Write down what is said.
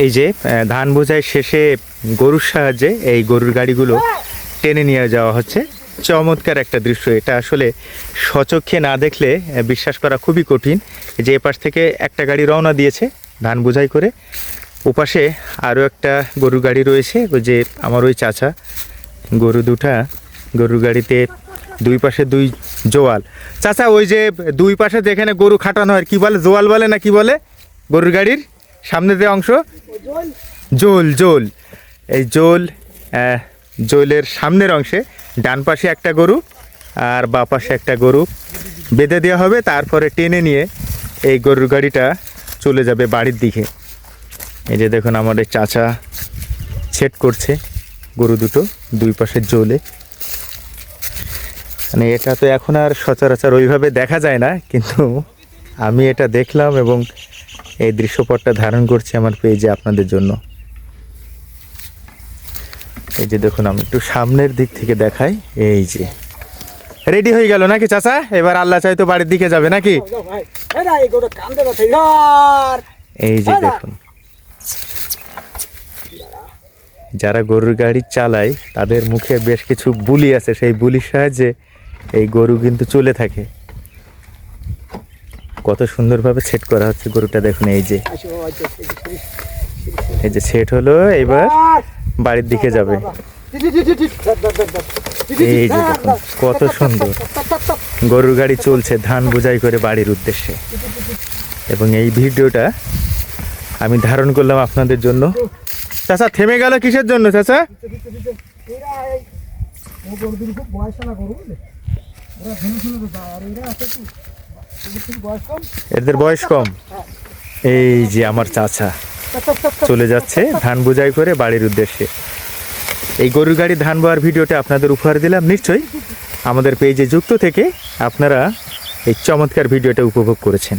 এই যে ধান বোঝাই শেষে গরুর সাহায্যে এই গরুর গাড়িগুলো টেনে নিয়ে যাওয়া হচ্ছে। চমৎকার একটা দৃশ্য। এটা আসলে স্বচক্ষে না দেখলে বিশ্বাস করা খুবই কঠিন। যে এপাশ থেকে একটা গাড়ি রওনা দিয়েছে ধান বোঝাই করে, ওপাশে আরও একটা গরুর গাড়ি রয়েছে। ওই যে আমার ওই চাচা গরু দুটা গরুর গাড়িতে দুই পাশে দুই জোয়াল। চাচা ওই যে দুই পাশে যেখানে গরু খাটানো হয় কি বলে, জোয়াল বলে না কি বলে গরুর গাড়ির সামনের যে অংশ? জোল। জোল। এই জোল, জোলের সামনের অংশে ডান পাশে একটা গরু আর বাঁ পাশে একটা গরু বেঁধে দেওয়া হবে। তারপরে টেনে নিয়ে এই গরুর গাড়িটা চলে যাবে বাড়ির দিকে। এই যে দেখুন আমার এই চাচা সেট করছে গরু দুটো দুই পাশের জোলে। মানে এটা তো এখন আর সচরাচর ওইভাবে দেখা যায় না, কিন্তু আমি এটা দেখলাম এবং এই দৃশ্যপটটা ধারণ করছি আমার পেজে আপনাদের জন্য। এই যে দেখুন আমি একটু সামনের দিক থেকে দেখাই। এই যে রেডি হয়ে গেল নাকি চাচা? এবার আল্লাহ চাই তো বাড়ির দিকে যাবে নাকি? এই যে দেখুন যারা গরুর গাড়ি চালায় তাদের মুখে বেশ কিছু বুলি আছে, সেই বুলির সাহায্যে এই গরু কিন্তু চলে থাকে। কত সুন্দরভাবে সেট করা হচ্ছে গরুটা দেখুন। এই যে সেট হলো, এবার বাড়ির দিকে যাবে। এই যে দেখুন কত সুন্দর গরুর গাড়ি চলছে ধান বোঝাই করে বাড়ির উদ্দেশ্যে। এবং এই ভিডিওটা আমি ধারণ করলাম আপনাদের জন্য। চাচা থেমে গেল কিসের জন্য চাচা? এদের বয়স কম। এই যে আমার চাচা চলে যাচ্ছে ধান বোঝাই করে বাড়ির উদ্দেশ্যে। এই গরুর গাড়ি ধান বোয়ার ভিডিওটা আপনাদের উপহার দিলাম। নিশ্চয়ই আমাদের পেজে যুক্ত থেকে আপনারা এই চমৎকার ভিডিওটা উপভোগ করেছেন।